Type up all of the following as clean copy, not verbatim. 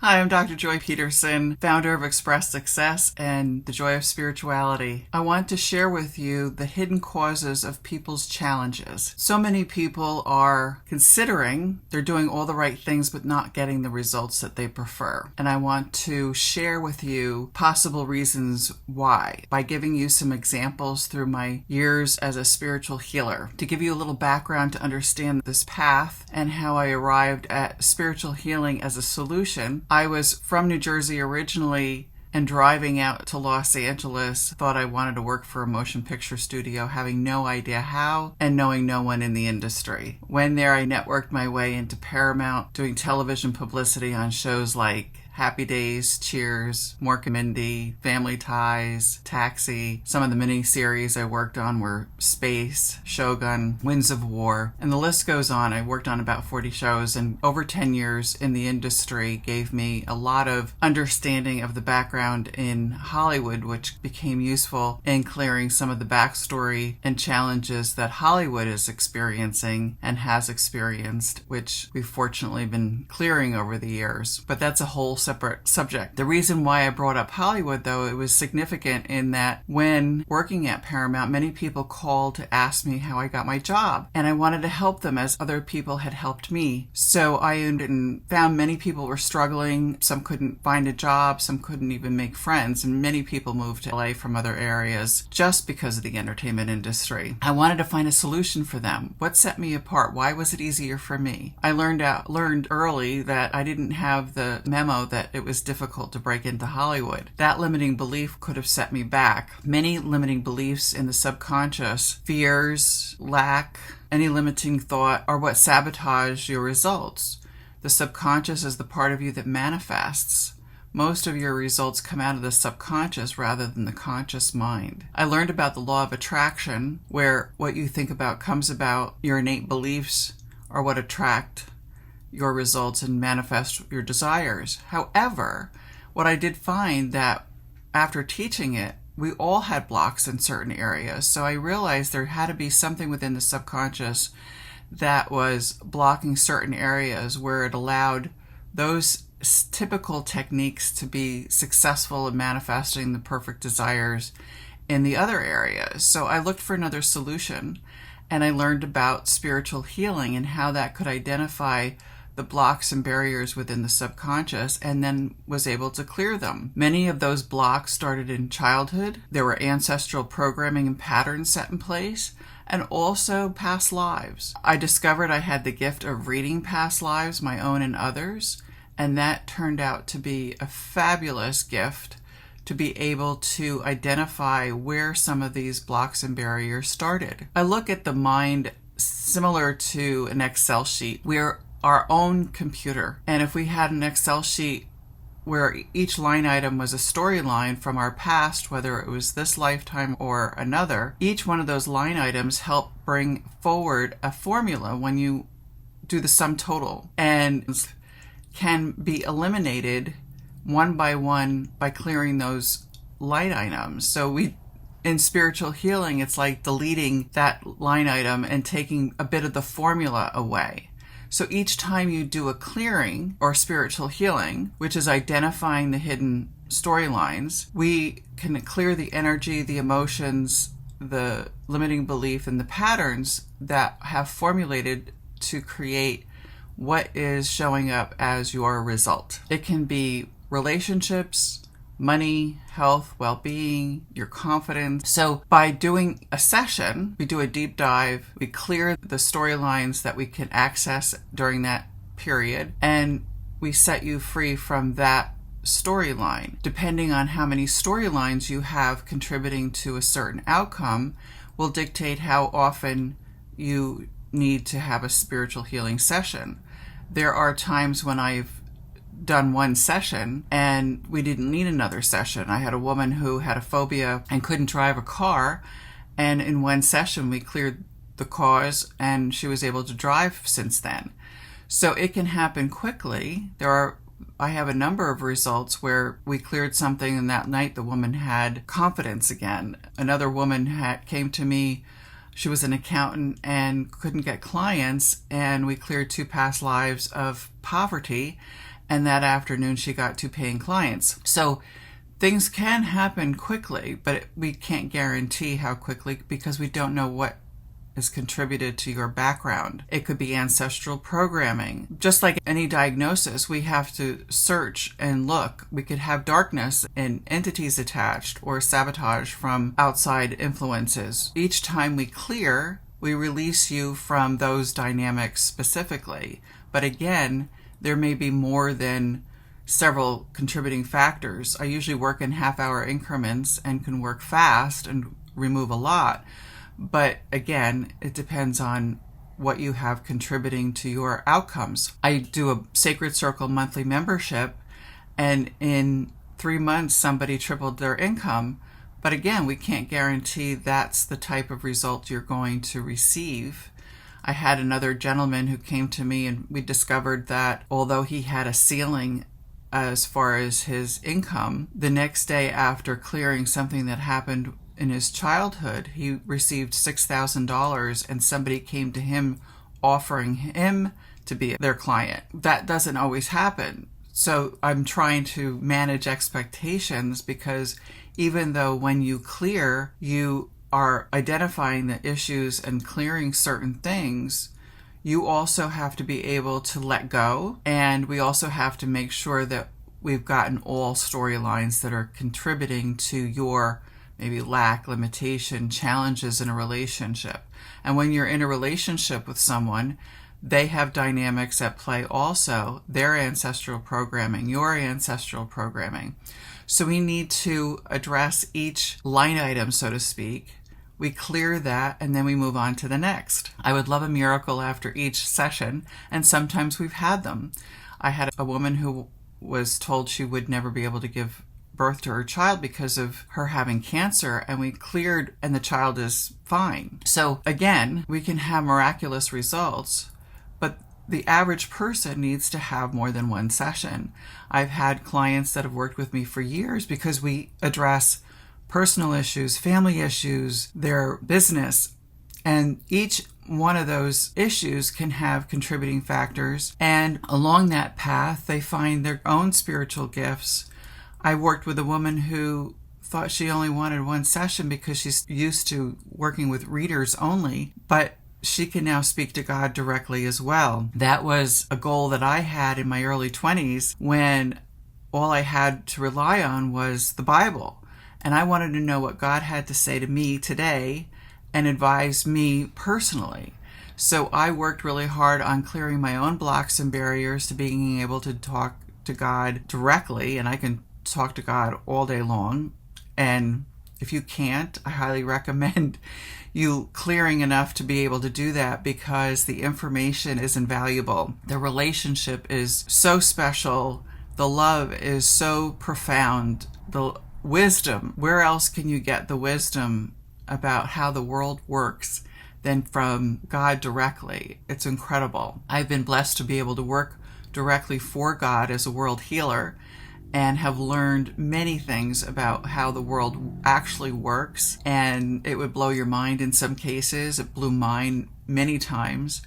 Hi, I'm Dr. Joy Pedersen, founder of Express Success and the Joy of Spirituality. I want to share with you the hidden causes of people's challenges. So many people are considering they're doing all the right things but not getting the results that they prefer. And I want to share with you possible reasons why by giving you some examples through my years as a spiritual healer. To give you a little background to understand this path and how I arrived at spiritual healing as a solution. I was from New Jersey originally and driving out to Los Angeles, thought I wanted to work for a motion picture studio, having no idea how and knowing no one in the industry. When there, I networked my way into Paramount, doing television publicity on shows like Happy Days, Cheers, Mork and Mindy, Family Ties, Taxi. Some of the mini-series I worked on were Space, Shogun, Winds of War, and the list goes on. I worked on about 40 shows, and over 10 years in the industry gave me a lot of understanding of the background in Hollywood, which became useful in clearing some of the backstory and challenges that Hollywood is experiencing and has experienced, which we've fortunately been clearing over the years. But that's a whole separate subject. The reason why I brought up Hollywood, though, it was significant in that when working at Paramount, many people called to ask me how I got my job, and I wanted to help them as other people had helped me. So I found many people were struggling. Some couldn't find a job, some couldn't even make friends, and many people moved to LA from other areas just because of the entertainment industry. I wanted to find a solution for them. What set me apart? Why was it easier for me? I learned early that I didn't have the memo that it was difficult to break into Hollywood. That limiting belief could have set me back. Many limiting beliefs in the subconscious, fears, lack, any limiting thought are what sabotage your results. The subconscious is the part of you that manifests. Most of your results come out of the subconscious rather than the conscious mind. I learned about the law of attraction, where what you think about comes about. Your innate beliefs are what attract your results and manifest your desires. However, what I did find that after teaching it, we all had blocks in certain areas. So I realized there had to be something within the subconscious that was blocking certain areas where it allowed those typical techniques to be successful in manifesting the perfect desires in the other areas. So I looked for another solution, and I learned about spiritual healing and how that could identify the blocks and barriers within the subconscious, and then was able to clear them. Many of those blocks started in childhood. There were ancestral programming and patterns set in place, and also past lives. I discovered I had the gift of reading past lives, my own and others, and that turned out to be a fabulous gift to be able to identify where some of these blocks and barriers started. I look at the mind similar to an Excel sheet. We're our own computer, and if we had an Excel sheet where each line item was a storyline from our past, whether it was this lifetime or another, each one of those line items help bring forward a formula when you do the sum total, and can be eliminated one by one by clearing those line items. So in spiritual healing, it's like deleting that line item and taking a bit of the formula away. So each time you do a clearing or spiritual healing, which is identifying the hidden storylines, we can clear the energy, the emotions, the limiting belief, and the patterns that have formulated to create what is showing up as your result. It can be relationships, money, health, well-being, your confidence. So by doing a session, we do a deep dive, we clear the storylines that we can access during that period, and we set you free from that storyline. Depending on how many storylines you have contributing to a certain outcome will dictate how often you need to have a spiritual healing session. There are times when I've done one session and we didn't need another session. I had a woman who had a phobia and couldn't drive a car, and in one session we cleared the cause and she was able to drive since then. So it can happen quickly. I have a number of results where we cleared something and that night the woman had confidence again. Another woman came to me. She was an accountant and couldn't get clients, and we cleared 2 past lives of poverty and that afternoon she got 2 paying clients. So things can happen quickly, but we can't guarantee how quickly because we don't know what is contributed to your background. It could be ancestral programming. Just like any diagnosis, we have to search and look. We could have darkness and entities attached or sabotage from outside influences. Each time we clear, we release you from those dynamics specifically. But again, there may be more than several contributing factors. I usually work in half-hour increments and can work fast and remove a lot. But again, it depends on what you have contributing to your outcomes. I do a Sacred Circle monthly membership, and in 3 months, somebody tripled their income. But again, we can't guarantee that's the type of result you're going to receive. I had another gentleman who came to me, and we discovered that although he had a ceiling as far as his income, the next day after clearing something that happened in his childhood, he received $6,000, and somebody came to him offering him to be their client. That doesn't always happen. So I'm trying to manage expectations, because even though when you clear, you are identifying the issues and clearing certain things, you also have to be able to let go. And we also have to make sure that we've gotten all storylines that are contributing to your maybe lack, limitation, challenges in a relationship. And when you're in a relationship with someone, they have dynamics at play also, their ancestral programming, your ancestral programming. So we need to address each line item, so to speak. We clear that, and then we move on to the next. I would love a miracle after each session, and sometimes we've had them. I had a woman who was told she would never be able to give birth to her child because of her having cancer, and we cleared and the child is fine. So again, we can have miraculous results, but the average person needs to have more than one session. I've had clients that have worked with me for years because we address personal issues, family issues, their business, and each one of those issues can have contributing factors, and along that path they find their own spiritual gifts. I worked with a woman who thought she only wanted one session because she's used to working with readers only, but she can now speak to God directly as well. That was a goal that I had in my early 20s when all I had to rely on was the Bible. And I wanted to know what God had to say to me today and advise me personally. So I worked really hard on clearing my own blocks and barriers to being able to talk to God directly, and I can talk to God all day long. And if you can't, I highly recommend you clearing enough to be able to do that, because the information is invaluable. The relationship is so special. The love is so profound. The wisdom, where else can you get the wisdom about how the world works than from God directly? It's incredible. I've been blessed to be able to work directly for God as a world healer, and have learned many things about how the world actually works. And it would blow your mind in some cases. It blew mine many times.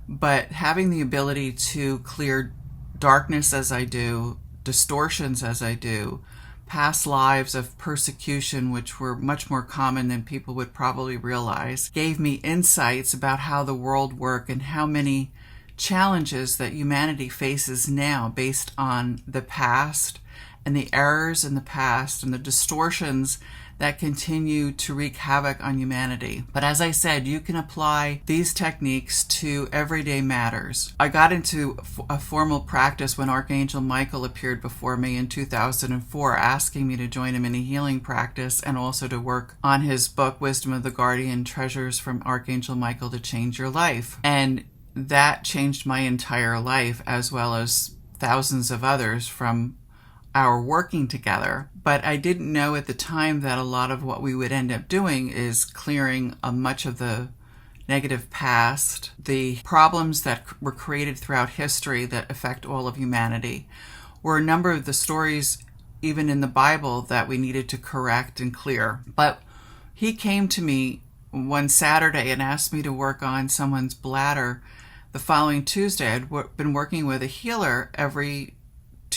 But having the ability to clear darkness as I do, distortions as I do, past lives of persecution, which were much more common than people would probably realize, gave me insights about how the world works and how many challenges that humanity faces now based on the past and the errors in the past and the distortions that continue to wreak havoc on humanity. But as I said, you can apply these techniques to everyday matters. I got into a formal practice when Archangel Michael appeared before me in 2004, asking me to join him in a healing practice and also to work on his book, Wisdom of the Guardian, Treasures from Archangel Michael to Change Your Life. And that changed my entire life, as well as thousands of others from our working together. But I didn't know at the time that a lot of what we would end up doing is clearing much of the negative past, the problems that were created throughout history that affect all of humanity, were a number of the stories, even in the Bible, that we needed to correct and clear. But he came to me one Saturday and asked me to work on someone's bladder. The following Tuesday, I'd been working with a healer every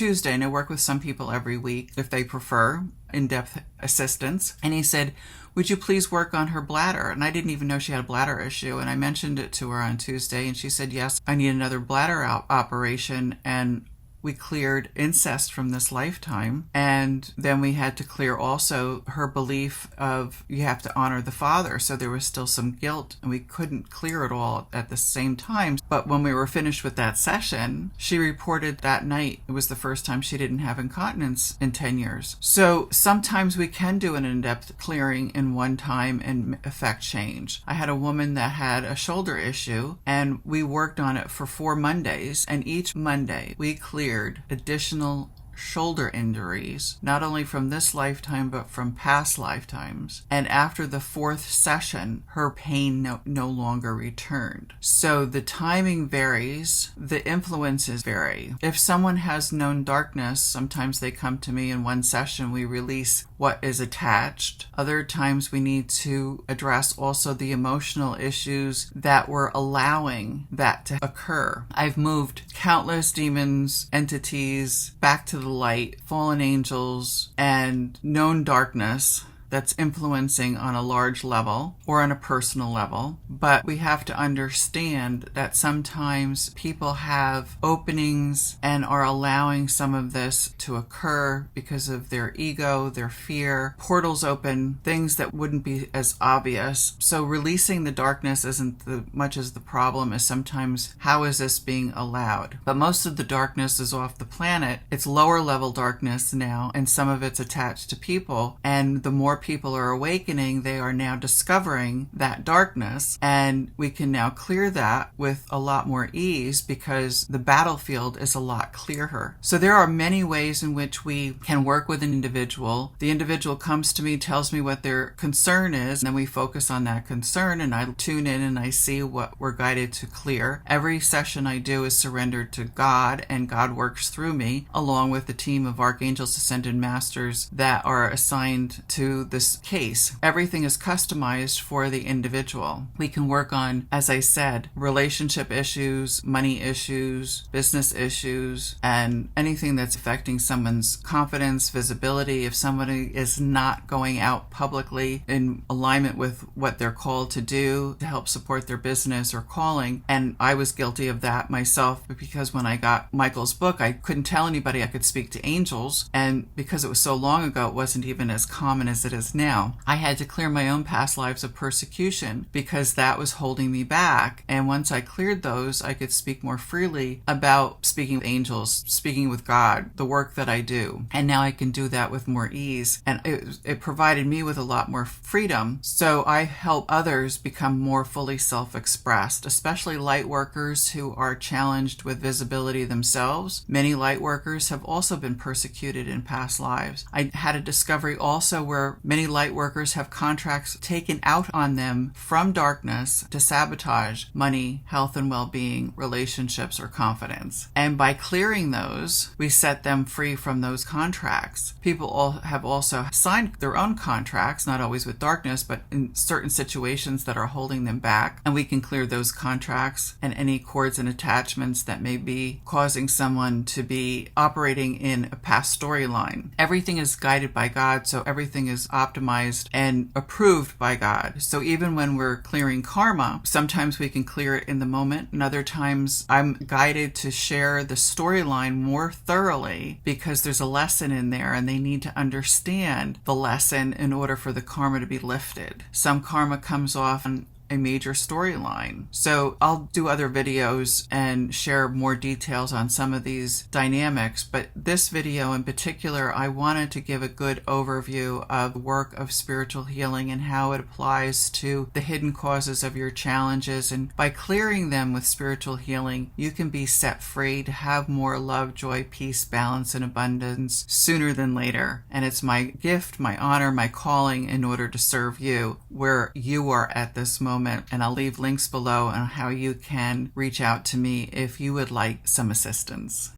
Tuesday, and I work with some people every week if they prefer in-depth assistance. And he said, would you please work on her bladder? And I didn't even know she had a bladder issue. And I mentioned it to her on Tuesday, and she said, yes, I need another bladder operation. And we cleared incest from this lifetime. And then we had to clear also her belief of you have to honor the father. So there was still some guilt, and we couldn't clear it all at the same time. But when we were finished with that session, she reported that night it was the first time she didn't have incontinence in 10 years. So sometimes we can do an in-depth clearing in one time and affect change. I had a woman that had a shoulder issue, and we worked on it for 4 Mondays. And each Monday we cleared additional shoulder injuries, not only from this lifetime, but from past lifetimes. And after the 4th session, her pain no longer returned. So the timing varies, the influences vary. If someone has known darkness, sometimes they come to me in one session, we release what is attached. Other times we need to address also the emotional issues that were allowing that to occur. I've moved countless demons, entities back to the light, fallen angels, and known darkness that's influencing on a large level or on a personal level. But we have to understand that sometimes people have openings and are allowing some of this to occur because of their ego, their fear. Portals open, things that wouldn't be as obvious. So releasing the darkness isn't much as the problem as sometimes how is this being allowed. But most of the darkness is off the planet. It's lower level darkness now, and some of it's attached to people. And the more people are awakening, they are now discovering that darkness, and we can now clear that with a lot more ease because the battlefield is a lot clearer. So there are many ways in which we can work with an individual. The individual comes to me, tells me what their concern is, and then we focus on that concern, and I tune in and I see what we're guided to clear. Every session I do is surrendered to God, and God works through me along with the team of archangels, ascended masters that are assigned to this case. Everything is customized for the individual. We can work on, as I said, relationship issues, money issues, business issues, and anything that's affecting someone's confidence, visibility. If somebody is not going out publicly in alignment with what they're called to do to help support their business or calling, and I was guilty of that myself because when I got Michael's book, I couldn't tell anybody I could speak to angels, and because it was so long ago, it wasn't even as common as it is now. I had to clear my own past lives of persecution because that was holding me back. And once I cleared those, I could speak more freely about speaking with angels, speaking with God, the work that I do. And now I can do that with more ease. And it provided me with a lot more freedom. So I help others become more fully self-expressed, especially light workers who are challenged with visibility themselves. Many light workers have also been persecuted in past lives. I had a discovery also where many light workers have contracts taken out on them from darkness to sabotage money, health and well-being, relationships, or confidence. And by clearing those, we set them free from those contracts. People have also signed their own contracts, not always with darkness, but in certain situations that are holding them back. And we can clear those contracts and any cords and attachments that may be causing someone to be operating in a past storyline. Everything is guided by God, so everything is optimized and approved by God. So even when we're clearing karma, sometimes we can clear it in the moment, and other times I'm guided to share the storyline more thoroughly because there's a lesson in there and they need to understand the lesson in order for the karma to be lifted. Some karma comes off and a major storyline. So I'll do other videos and share more details on some of these dynamics, but this video in particular, I wanted to give a good overview of the work of spiritual healing and how it applies to the hidden causes of your challenges. And by clearing them with spiritual healing, you can be set free to have more love, joy, peace, balance, and abundance sooner than later. And it's my gift, my honor, my calling in order to serve you where you are at this moment. And I'll leave links below on how you can reach out to me if you would like some assistance.